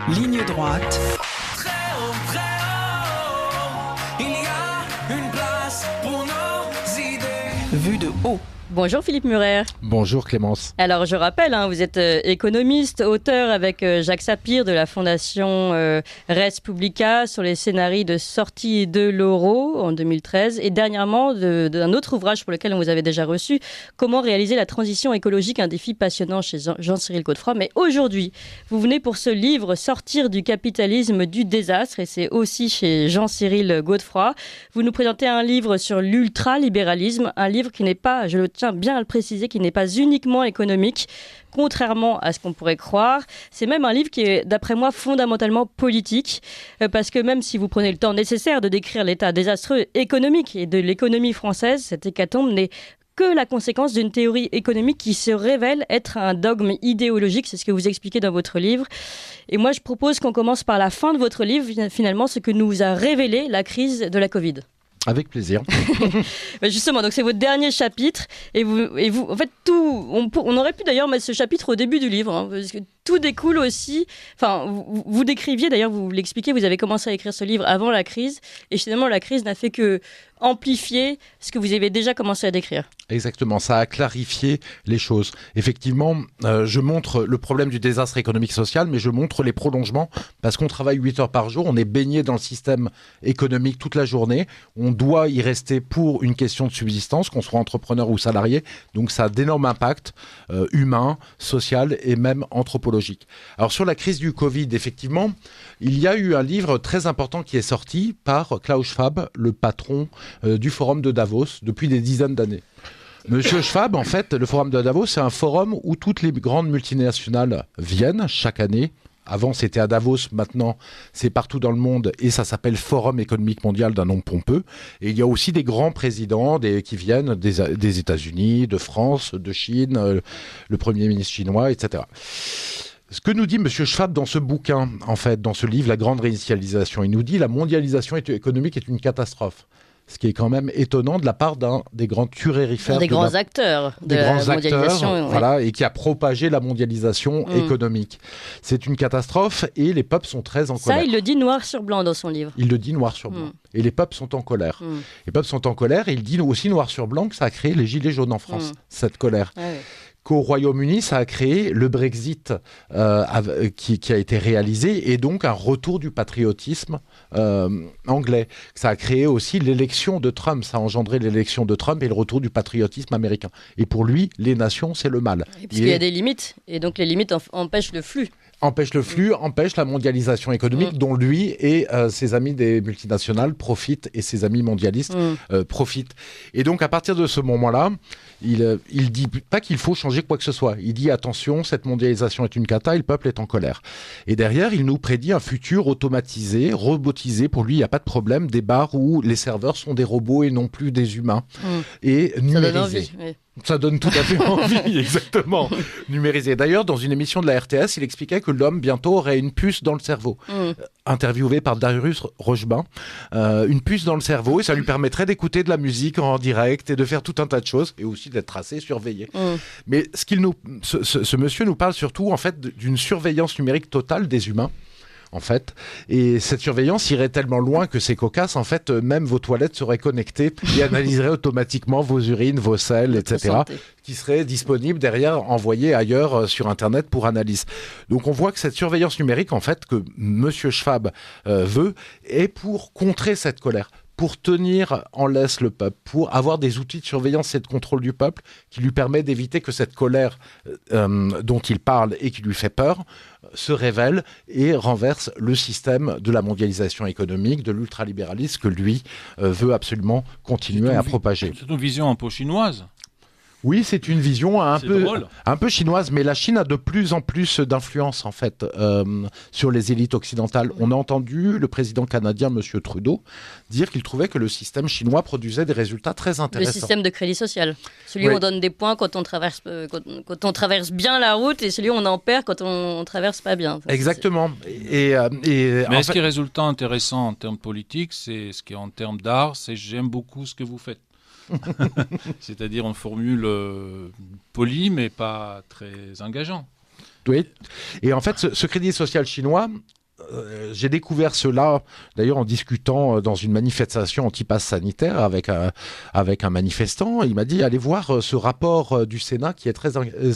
Ligne droite. Très haut, il y a une place pour nos idées. Vue de haut. Bonjour Philippe Murer. Bonjour Clémence. Alors je rappelle, vous êtes économiste, auteur avec Jacques Sapir de la fondation Res Publica sur les scénarios de sortie de l'euro en 2013 et dernièrement d'un autre ouvrage pour lequel on vous avait déjà reçu, Comment réaliser la transition écologique, un défi passionnant chez Jean-Cyril Godefroy. Mais aujourd'hui, vous venez pour ce livre Sortir du capitalisme du désastre et c'est aussi chez Jean-Cyril Godefroy. Vous nous présentez un livre sur l'ultralibéralisme, un livre qui n'est pas, je le tiens bien à le préciser, qui n'est pas uniquement économique, contrairement à ce qu'on pourrait croire. C'est même un livre qui est, d'après moi, fondamentalement politique, parce que même si vous prenez le temps nécessaire de décrire l'état désastreux économique et de l'économie française, cette hécatombe n'est que la conséquence d'une théorie économique qui se révèle être un dogme idéologique, c'est ce que vous expliquez dans votre livre. Et moi, je propose qu'on commence par la fin de votre livre, finalement, ce que nous a révélé la crise de la Covid. Avec plaisir. Justement, donc c'est votre dernier chapitre et vous en fait tout, on aurait pu d'ailleurs mettre ce chapitre au début du livre, parce que tout découle aussi. Enfin, vous décriviez d'ailleurs, vous l'expliquez, vous avez commencé à écrire ce livre avant la crise et finalement la crise n'a fait que amplifier ce que vous avez déjà commencé à décrire. Exactement, ça a clarifié les choses. Effectivement, je montre le problème du désastre économique-social, mais je montre les prolongements parce qu'on travaille 8 heures par jour, on est baigné dans le système économique toute la journée, on doit y rester pour une question de subsistance, qu'on soit entrepreneur ou salarié, donc ça a d'énormes impacts humains, social et même anthropologiques. Alors sur la crise du Covid, effectivement, il y a eu un livre très important qui est sorti par Klaus Schwab, le patron du forum de Davos depuis des dizaines d'années. Monsieur Schwab, en fait, le forum de Davos, c'est un forum où toutes les grandes multinationales viennent chaque année. Avant, c'était à Davos, maintenant, c'est partout dans le monde et ça s'appelle Forum économique mondial d'un nom pompeux. Et il y a aussi des grands présidents qui viennent des États-Unis, de France, de Chine, le Premier ministre chinois, etc. Ce que nous dit M. Schwab dans ce bouquin, en fait, dans ce livre, La Grande Réinitialisation, il nous dit « La mondialisation économique est une catastrophe ». Ce qui est quand même étonnant de la part d'un des grands turérifères. Des grands acteurs de la mondialisation. Voilà, et qui a propagé la mondialisation économique. C'est une catastrophe et les peuples sont très en colère. Ça, il le dit noir sur blanc dans son livre. Il le dit noir sur blanc. Et les peuples sont en colère. Les peuples sont en colère et il dit aussi noir sur blanc que ça a créé les gilets jaunes en France, cette colère. Ouais. Qu'au Royaume-Uni, ça a créé le Brexit qui a été réalisé et donc un retour du patriotisme anglais. Ça a créé aussi l'élection de Trump, ça a engendré l'élection de Trump et le retour du patriotisme américain. Et pour lui, les nations, c'est le mal. Parce qu'il y a des limites, et donc les limites empêchent le flux. Empêche le flux, empêche la mondialisation économique dont lui et ses amis des multinationales profitent et ses amis mondialistes profitent. Et donc à partir de ce moment-là, il dit pas qu'il faut changer quoi que ce soit. Il dit attention, cette mondialisation est une cata et le peuple est en colère. Et derrière, il nous prédit un futur automatisé, robotisé. Pour lui, il n'y a pas de problème, des bars où les serveurs sont des robots et non plus des humains. Et numérisés. Ça donne envie, oui. Ça donne tout à fait envie, exactement. Numérisé. D'ailleurs, dans une émission de la RTS, il expliquait que l'homme, bientôt, aurait une puce dans le cerveau. Interviewé par Darius Rochebin. Une puce dans le cerveau, et ça lui permettrait d'écouter de la musique en direct et de faire tout un tas de choses, et aussi d'être tracé, surveillé. Mais ce monsieur nous parle surtout, en fait, d'une surveillance numérique totale des humains. En fait, et cette surveillance irait tellement loin que c'est cocasse. En fait, même vos toilettes seraient connectées et analyseraient automatiquement vos urines, vos selles, etc., qui seraient disponibles derrière, envoyés ailleurs sur Internet pour analyse. Donc, on voit que cette surveillance numérique, en fait, que Monsieur Schwab veut, est pour contrer cette colère, pour tenir en laisse le peuple, pour avoir des outils de surveillance et de contrôle du peuple qui lui permet d'éviter que cette colère dont il parle et qui lui fait peur se révèle et renverse le système de la mondialisation économique, de l'ultralibéralisme que lui veut absolument continuer à propager. C'est une vision un peu chinoise. Oui, c'est une vision un peu chinoise, mais la Chine a de plus en plus d'influence en fait sur les élites occidentales. On a entendu le président canadien, M. Trudeau, dire qu'il trouvait que le système chinois produisait des résultats très intéressants. Le système de crédit social. Celui où on donne des points quand on traverse, quand on traverse bien la route et celui où on en perd quand on traverse pas bien. Exactement. Mais ce qui est résultat intéressant en termes politiques, c'est ce qui est en termes d'art, c'est j'aime beaucoup ce que vous faites. C'est-à-dire une formule polie mais pas très engageante. Oui. Et en fait, ce crédit social chinois, j'ai découvert cela d'ailleurs en discutant dans une manifestation anti-pass sanitaire avec un manifestant. Il m'a dit allez voir ce rapport du Sénat qui est très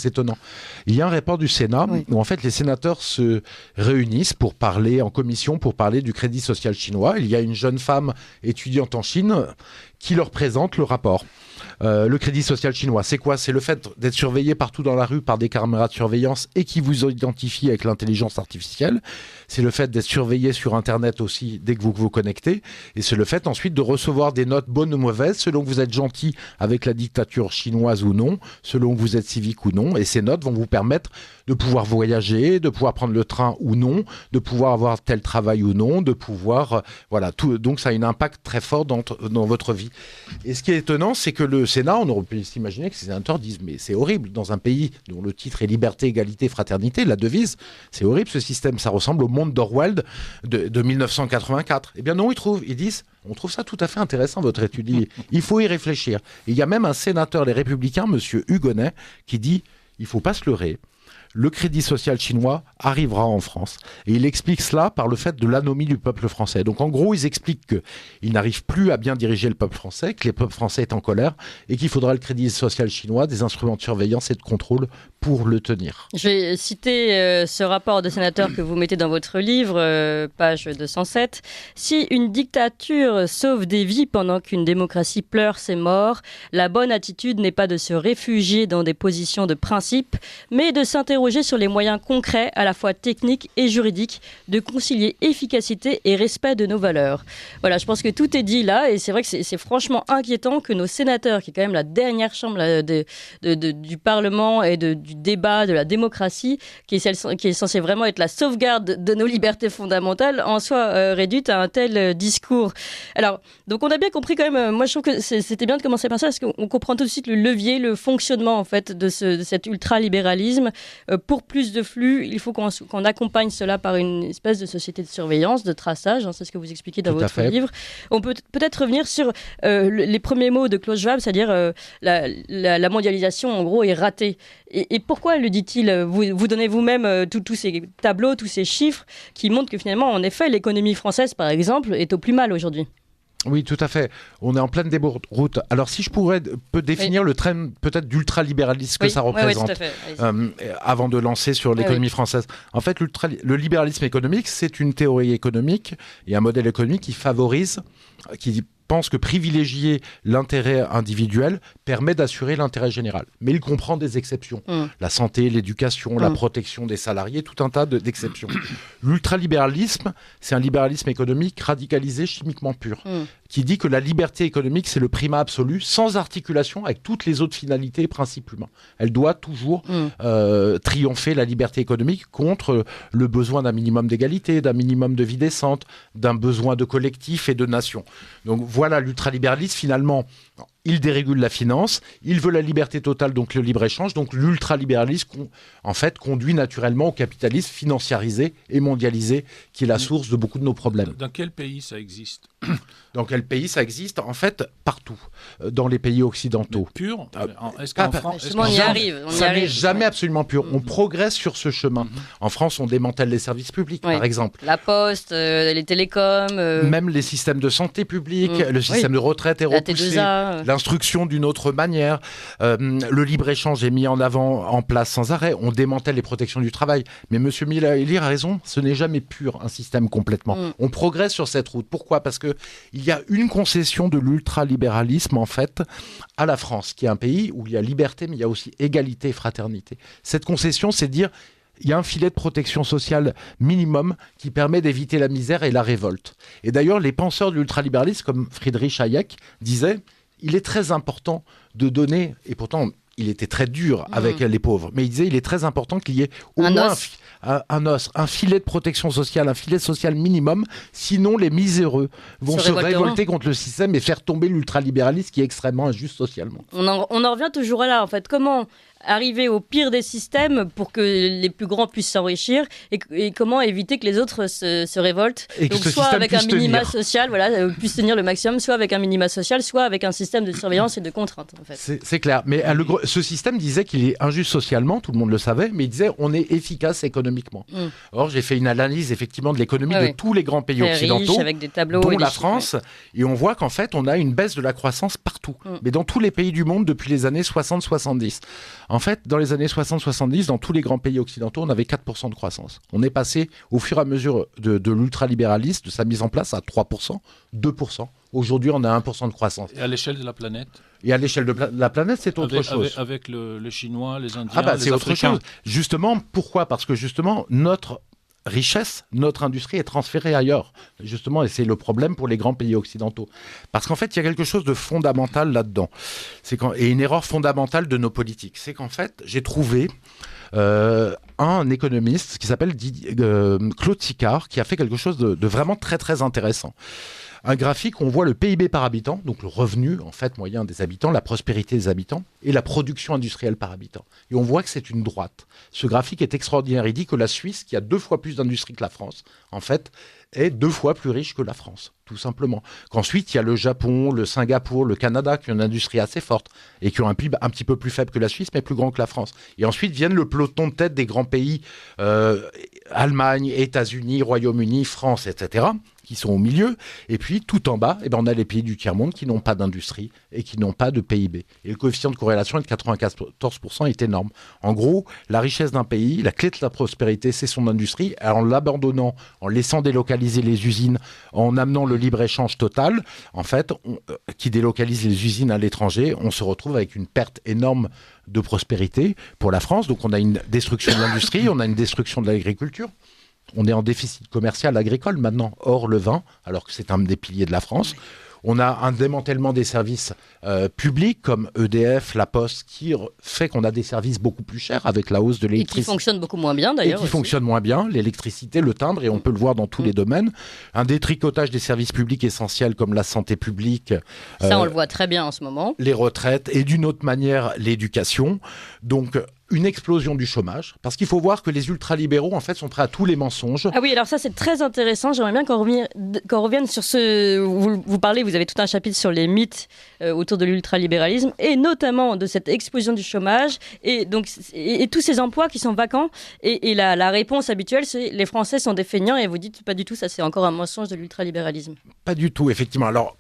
étonnant. Il y a un rapport du Sénat où en fait les sénateurs se réunissent pour parler en commission pour parler du crédit social chinois. Il y a une jeune femme étudiante en Chine qui leur présente le rapport. Le crédit social chinois, c'est quoi? C'est le fait d'être surveillé partout dans la rue par des caméras de surveillance et qui vous identifient avec l'intelligence artificielle. C'est le fait d'être surveillé sur Internet aussi dès que vous vous connectez. Et c'est le fait ensuite de recevoir des notes bonnes ou mauvaises selon que vous êtes gentil avec la dictature chinoise ou non, selon que vous êtes civique ou non. Et ces notes vont vous permettre de pouvoir voyager, de pouvoir prendre le train ou non, de pouvoir avoir tel travail ou non, de pouvoir... voilà, tout, donc ça a un impact très fort dans votre vie. Et ce qui est étonnant, c'est que le Sénat, on aurait pu s'imaginer que ces sénateurs disent mais c'est horrible, dans un pays dont le titre est liberté, égalité, fraternité, la devise, c'est horrible ce système, ça ressemble au monde d'Orwell de 1984. Eh bien non, ils disent on trouve ça tout à fait intéressant votre étude, il faut y réfléchir. Et il y a même un sénateur, les Républicains, monsieur Hugonet, qui dit il faut pas se leurrer. Le crédit social chinois arrivera en France. Et il explique cela par le fait de l'anomie du peuple français. Donc en gros, ils expliquent qu'ils n'arrivent plus à bien diriger le peuple français, que le peuple français est en colère et qu'il faudra le crédit social chinois, des instruments de surveillance et de contrôle pour le tenir. Je vais citer ce rapport de sénateur que vous mettez dans votre livre, page 207. Si une dictature sauve des vies pendant qu'une démocratie pleure ses morts, la bonne attitude n'est pas de se réfugier dans des positions de principe, mais de s'interroger sur les moyens concrets, à la fois techniques et juridiques, de concilier efficacité et respect de nos valeurs. Voilà, je pense que tout est dit là, et c'est vrai que c'est franchement inquiétant que nos sénateurs, qui est quand même la dernière chambre du Parlement et du débat, de la démocratie, qui est censée vraiment être la sauvegarde de nos libertés fondamentales, en soit réduite à un tel discours. Alors, donc on a bien compris quand même, moi je trouve que c'était bien de commencer par ça, parce qu'on comprend tout de suite le levier, le fonctionnement en fait de cet ultralibéralisme. Pour plus de flux, il faut qu'on accompagne cela par une espèce de société de surveillance, de traçage, c'est ce que vous expliquez dans votre livre. On peut peut-être revenir sur les premiers mots de Klaus Schwab, c'est-à-dire la mondialisation en gros est ratée. Et pourquoi le dit-il? Vous donnez vous-même tous ces tableaux, tous ces chiffres qui montrent que finalement, en effet, l'économie française, par exemple, est au plus mal aujourd'hui. Oui, tout à fait. On est en pleine déroute. Alors, si je peux définir le train peut-être d'ultralibéralisme que ça représente, avant de lancer sur l'économie française. En fait, le libéralisme économique, c'est une théorie économique et un modèle économique qui pense que privilégier l'intérêt individuel permet d'assurer l'intérêt général. Mais il comprend des exceptions. La santé, l'éducation, la protection des salariés, tout un tas d'exceptions. L'ultralibéralisme, c'est un libéralisme économique radicalisé, chimiquement pur, qui dit que la liberté économique, c'est le primat absolu, sans articulation avec toutes les autres finalités et principes humains. Elle doit toujours triompher, la liberté économique, contre le besoin d'un minimum d'égalité, d'un minimum de vie décente, d'un besoin de collectif et de nation. Donc voilà, l'ultralibéralisme, finalement, il dérégule la finance, il veut la liberté totale, donc le libre-échange. Donc l'ultralibéralisme, en fait, conduit naturellement au capitalisme financiarisé et mondialisé, qui est la source de beaucoup de nos problèmes. Dans quel pays ça existe? Dans quel pays ça existe? En fait, partout, dans les pays occidentaux. Mais pur? Est-ce qu'en France... on y arrive. Ça n'est jamais absolument pur. On progresse sur ce chemin. En France, on démantèle les services publics, par exemple. La poste, les télécoms... Même les systèmes de santé publique, le système de retraite est repoussé. L'instruction d'une autre manière. Le libre-échange est mis en place sans arrêt. On démantèle les protections du travail. Mais M. Miller a raison, ce n'est jamais pur, un système complètement. On progresse sur cette route. Pourquoi? Parce qu'il y a une concession de l'ultralibéralisme, en fait, à la France, qui est un pays où il y a liberté, mais il y a aussi égalité et fraternité. Cette concession, c'est de dire... il y a un filet de protection sociale minimum qui permet d'éviter la misère et la révolte. Et d'ailleurs, les penseurs de l'ultralibéralisme, comme Friedrich Hayek, disaient il est très important de donner, et pourtant il était très dur avec les pauvres, mais il disait il est très important qu'il y ait au moins un filet de protection sociale, un filet social minimum, sinon les miséreux vont se révolter contre le système et faire tomber l'ultralibéralisme qui est extrêmement injuste socialement. On en revient toujours là, en fait. Comment arriver au pire des systèmes pour que les plus grands puissent s'enrichir et comment éviter que les autres se révoltent. Et donc soit avec un minima social, puisse tenir le maximum, soit avec un minima social, soit avec un système de surveillance et de contrainte. En fait. C'est clair. Mais ce système disait qu'il est injuste socialement, tout le monde le savait, mais il disait on est efficace économiquement. Or, j'ai fait une analyse effectivement de l'économie de tous les grands pays occidentaux, riche, avec des tableaux dont et la chiffres, France, et on voit qu'en fait, on a une baisse de la croissance partout, mais dans tous les pays du monde depuis les années 60-70. En fait, dans les années 60-70, dans tous les grands pays occidentaux, on avait 4% de croissance. On est passé, au fur et à mesure de l'ultralibéralisme, de sa mise en place, à 3%, 2%. Aujourd'hui, on a 1% de croissance. Et à l'échelle de la planète ? Et à l'échelle de la planète, c'est autre chose. Avec le Chinois, les Indiens, les c'est autre Africains. chose. Justement, pourquoi ? Parce que justement, notre richesse, notre industrie est transférée ailleurs. Justement, et c'est le problème pour les grands pays occidentaux. Parce qu'en fait, il y a quelque chose de fondamental là-dedans. Et une erreur fondamentale de nos politiques. C'est qu'en fait, j'ai trouvé un économiste qui s'appelle Claude Sicard, qui a fait quelque chose de vraiment très, très intéressant. Un graphique où on voit le PIB par habitant, donc le revenu en fait moyen des habitants, la prospérité des habitants et la production industrielle par habitant. Et on voit que c'est une droite. Ce graphique est extraordinaire. Il dit que la Suisse, qui a 2 fois plus d'industrie que la France, en fait, est 2 fois plus riche que la France, tout simplement. Qu'ensuite, il y a le Japon, le Singapour, le Canada, qui ont une industrie assez forte et qui ont un PIB un petit peu plus faible que la Suisse, mais plus grand que la France. Et ensuite viennent le peloton de tête des grands pays, Allemagne, États-Unis, Royaume-Uni, France, etc., qui sont au milieu. Et puis, tout en bas, on a les pays du tiers-monde qui n'ont pas d'industrie et qui n'ont pas de PIB. Et le coefficient de corrélation est de 94%, est énorme. En gros, la richesse d'un pays, la clé de la prospérité, c'est son industrie. En l'abandonnant, en laissant délocaliser les usines, en amenant le libre-échange total, en fait, qui délocalise les usines à l'étranger, on se retrouve avec une perte énorme de prospérité pour la France. Donc, on a une destruction de l'industrie, on a une destruction de l'agriculture. On est en déficit commercial agricole maintenant, hors le vin, alors que c'est un des piliers de la France. On a un démantèlement des services publics comme EDF, La Poste, qui fait qu'on a des services beaucoup plus chers avec la hausse de l'électricité. Et qui fonctionnent beaucoup moins bien d'ailleurs. Et qui fonctionnent moins bien, l'électricité, le timbre, et on peut le voir dans tous les domaines. Un détricotage des services publics essentiels comme la santé publique. Ça, on le voit très bien en ce moment. Les retraites et d'une autre manière, l'éducation. Donc, une explosion du chômage, parce qu'il faut voir que les ultralibéraux, en fait, sont prêts à tous les mensonges. Ah oui, alors ça, c'est très intéressant. J'aimerais bien qu'on revienne sur ce... Vous parlez, vous avez tout un chapitre sur les mythes autour de l'ultralibéralisme, et notamment de cette explosion du chômage, et tous ces emplois qui sont vacants. Et la réponse habituelle, c'est les Français sont des feignants, et vous dites pas du tout, ça c'est encore un mensonge de l'ultralibéralisme. Pas du tout, effectivement. Alors,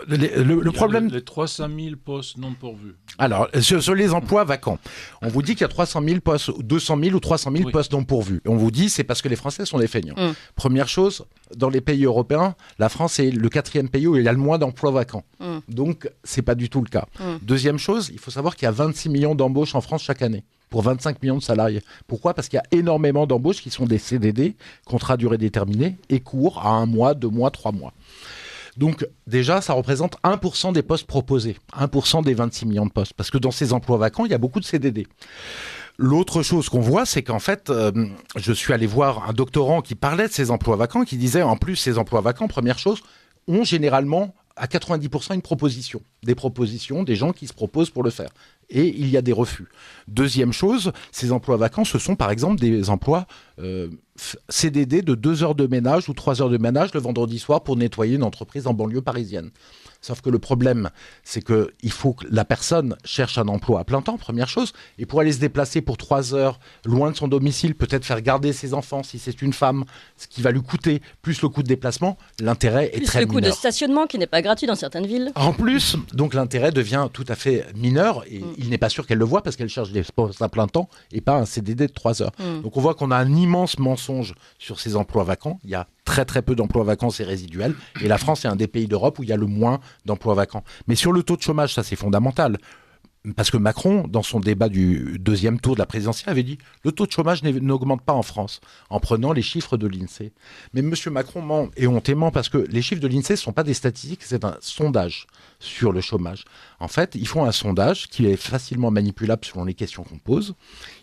le problème... Les 300 000 postes non pourvus. Alors, sur les emplois vacants, on vous dit qu'il y a 300 000 postes, 200 000 ou 300 000 postes non pourvus. On vous dit c'est parce que les Français sont des feignants. Première chose, dans les pays européens, la France est le 4e pays où il y a le moins d'emplois vacants. Donc, c'est pas du tout le cas. Deuxième chose, il faut savoir qu'il y a 26 millions d'embauches en France chaque année pour 25 millions de salariés. Pourquoi ? Parce qu'il y a énormément d'embauches qui sont des CDD, contrats à durée déterminée, et courts à 1 mois, 2 mois, 3 mois. Donc déjà, ça représente 1% des postes proposés, 1% des 26 millions de postes, parce que dans ces emplois vacants, il y a beaucoup de CDD. L'autre chose qu'on voit, c'est qu'en fait, je suis allé voir un doctorant qui parlait de ces emplois vacants, qui disait en plus, ces emplois vacants, première chose, ont généralement à 90% une proposition. Des propositions, des gens qui se proposent pour le faire. Et il y a des refus. Deuxième chose, ces emplois vacants, ce sont par exemple des emplois CDD de 2 heures de ménage ou 3 heures de ménage le vendredi soir pour nettoyer une entreprise en banlieue parisienne. Sauf que le problème, c'est qu'il faut que la personne cherche un emploi à plein temps, première chose, et pour aller se déplacer pour 3 heures loin de son domicile, peut-être faire garder ses enfants si c'est une femme, ce qui va lui coûter, plus le coût de déplacement, l'intérêt est très mineur. Plus le coût de stationnement qui n'est pas gratuit dans certaines villes. En plus, donc l'intérêt devient tout à fait mineur, et il n'est pas sûr qu'elle le voit parce qu'elle cherche des postes à plein temps et pas un CDD de 3 heures. Donc on voit qu'on a un immense mensonge sur ces emplois vacants. Il y a très très peu d'emplois vacants, c'est résiduel. Et la France est un des pays d'Europe où il y a le moins d'emplois vacants. Mais sur le taux de chômage, ça c'est fondamental. Parce que Macron, dans son débat du 2e tour de la présidentielle, avait dit « Le taux de chômage n'augmente pas en France », en prenant les chiffres de l'INSEE. Mais M. Macron ment, et hontément, parce que les chiffres de l'INSEE ne sont pas des statistiques, c'est un sondage sur le chômage. En fait, ils font un sondage qui est facilement manipulable selon les questions qu'on pose.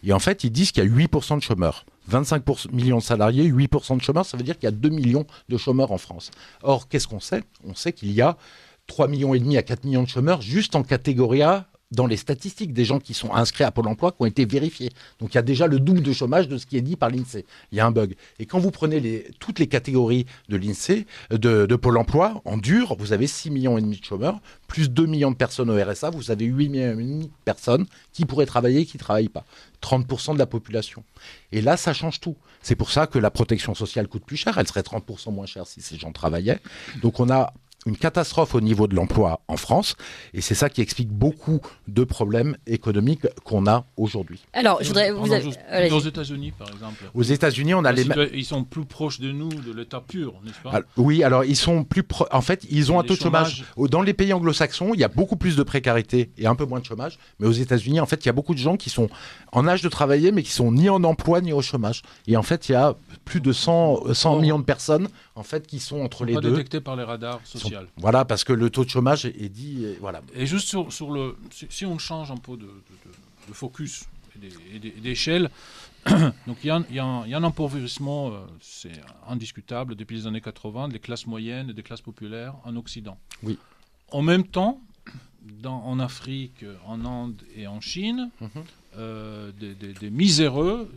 Et en fait, ils disent qu'il y a 8% de chômeurs. 25 millions de salariés, 8% de chômeurs, ça veut dire qu'il y a 2 millions de chômeurs en France. Or, qu'est-ce qu'on sait ? On sait qu'il y a 3,5 millions à 4 millions de chômeurs juste en catégorie A dans les statistiques des gens qui sont inscrits à Pôle emploi qui ont été vérifiés. Donc il y a déjà le double de chômage de ce qui est dit par l'INSEE. Il y a un bug. Et quand vous prenez toutes les catégories de l'INSEE, de Pôle emploi, en dur, vous avez 6,5 millions de chômeurs, plus 2 millions de personnes au RSA, vous avez 8,5 millions de personnes qui pourraient travailler et qui ne travaillent pas. 30% de la population. Et là, ça change tout. C'est pour ça que la protection sociale coûte plus cher. Elle serait 30% moins chère si ces gens travaillaient. Donc on a une catastrophe au niveau de l'emploi en France, et c'est ça qui explique beaucoup de problèmes économiques qu'on a aujourd'hui. Alors, je voudrais... Aux États-Unis, par exemple. Aux États-Unis, on a Ils sont plus proches de nous, de l'État pur, n'est-ce pas ? Oui, alors ils sont plus en fait, ils ont un taux de chômage. Dans les pays anglo-saxons, il y a beaucoup plus de précarité et un peu moins de chômage, mais aux États-Unis, en fait, il y a beaucoup de gens qui sont en âge de travailler, mais qui sont ni en emploi ni au chômage. Et en fait, il y a plus de 100 millions de personnes en fait, qui sont entre les deux. Pas détectées par les radars sociaux. Voilà, parce que le taux de chômage est dit. Voilà. Et juste sur le. Si on change un peu de focus et d'échelle, donc il y a un appauvrissement, c'est indiscutable, depuis les années 80, des classes moyennes et des classes populaires en Occident. Oui. En même temps, en Afrique, en Inde et en Chine, des miséreux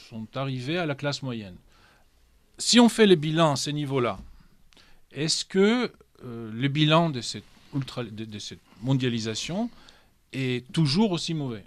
sont arrivés à la classe moyenne. Si on fait les bilans à ces niveaux-là, est-ce que le bilan de cette mondialisation est toujours aussi mauvais ?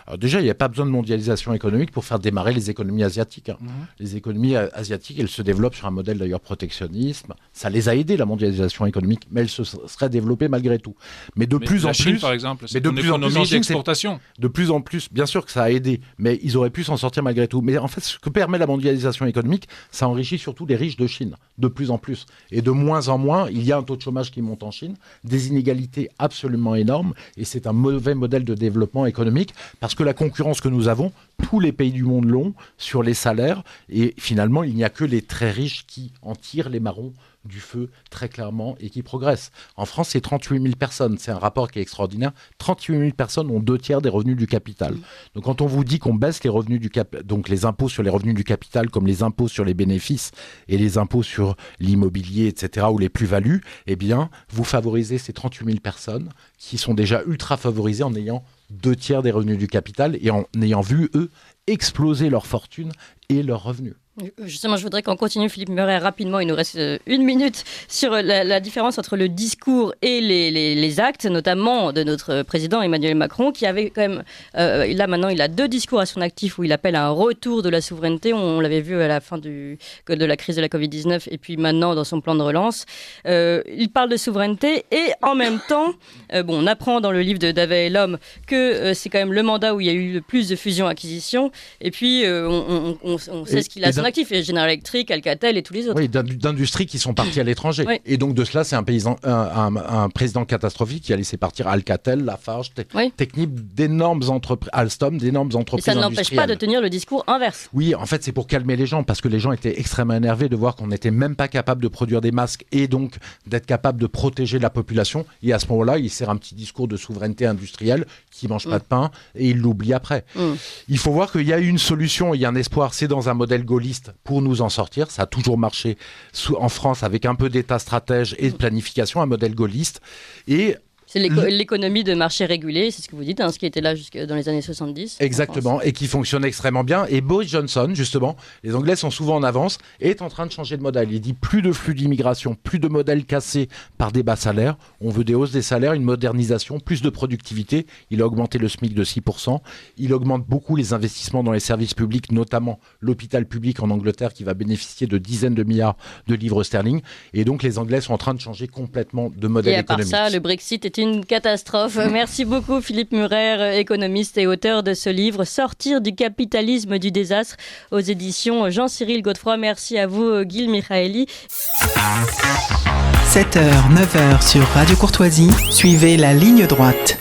Alors déjà, il n'y a pas besoin de mondialisation économique pour faire démarrer les économies asiatiques. Les économies asiatiques, elles se développent sur un modèle d'ailleurs protectionnisme. Ça les a aidées, la mondialisation économique, mais elles se seraient développées malgré tout. Mais de plus en Chine, plus, par exemple, c'est une économie d'exportation. De plus en plus, bien sûr que ça a aidé, mais ils auraient pu s'en sortir malgré tout. Mais en fait, ce que permet la mondialisation économique, ça enrichit surtout les riches de Chine, de plus en plus. Et de moins en moins, il y a un taux de chômage qui monte en Chine, des inégalités absolument énormes, et c'est un mauvais modèle de développement économique, parce que la concurrence que nous avons, tous les pays du monde l'ont sur les salaires, et finalement, il n'y a que les très riches qui en tirent les marrons du feu très clairement et qui progressent. En France, c'est 38 000 personnes. C'est un rapport qui est extraordinaire. 38 000 personnes ont 2/3 des revenus du capital. Donc quand on vous dit qu'on baisse les revenus du capital, donc les impôts sur les revenus du capital, comme les impôts sur les bénéfices et les impôts sur l'immobilier, etc., ou les plus-values, eh bien, vous favorisez ces 38 000 personnes qui sont déjà ultra favorisées en ayant 2/3 des revenus du capital et en ayant vu, eux, exploser leur fortune et leurs revenus. Justement, je voudrais qu'on continue, Philippe Murer, rapidement. Il nous reste 1 minute sur la différence entre le discours et les actes, notamment de notre président Emmanuel Macron, qui avait quand même, là maintenant, il a 2 discours à son actif où il appelle à un retour de la souveraineté. On l'avait vu à la fin de la crise de la Covid-19 et puis maintenant dans son plan de relance. Il parle de souveraineté et en même temps, on apprend dans le livre de David et l'homme que c'est quand même le mandat où il y a eu le plus de fusions-acquisitions. Et puis, on sait ce qu'il a actif, et General Electric, Alcatel et tous les autres. Oui, d'industries qui sont parties à l'étranger. Oui. Et donc de cela, c'est un président catastrophique qui a laissé partir Alcatel, Lafarge, Technip, d'énormes entreprises, Alstom, d'énormes entreprises industrielles. Et ça n'empêche pas de tenir le discours inverse. Oui, en fait, c'est pour calmer les gens, parce que les gens étaient extrêmement énervés de voir qu'on n'était même pas capable de produire des masques et donc d'être capable de protéger la population. Et à ce moment-là, il sert un petit discours de souveraineté industrielle qui ne mange pas de pain et il l'oublie après. Il faut voir qu'il y a une solution, il y a un espoir, c'est dans un modèle gaulliste pour nous en sortir. Ça a toujours marché en France avec un peu d'État stratège et de planification, un modèle gaulliste. Et c'est l'économie de marché régulé, c'est ce que vous dites, ce qui était là jusque dans les années 70. Exactement, et qui fonctionne extrêmement bien. Et Boris Johnson, justement, les Anglais sont souvent en avance, est en train de changer de modèle. Il dit plus de flux d'immigration, plus de modèles cassés par des bas salaires. On veut des hausses des salaires, une modernisation, plus de productivité. Il a augmenté le SMIC de 6%. Il augmente beaucoup les investissements dans les services publics, notamment l'hôpital public en Angleterre qui va bénéficier de dizaines de milliards de livres sterling. Et donc les Anglais sont en train de changer complètement de modèle économique. Et à part ça, le Brexit est une catastrophe. Merci beaucoup Philippe Murer, économiste et auteur de ce livre Sortir du capitalisme du désastre aux éditions Jean-Cyril Godefroy. Merci à vous Gil Michaeli. 7h, 9h sur Radio Courtoisie, suivez la ligne droite.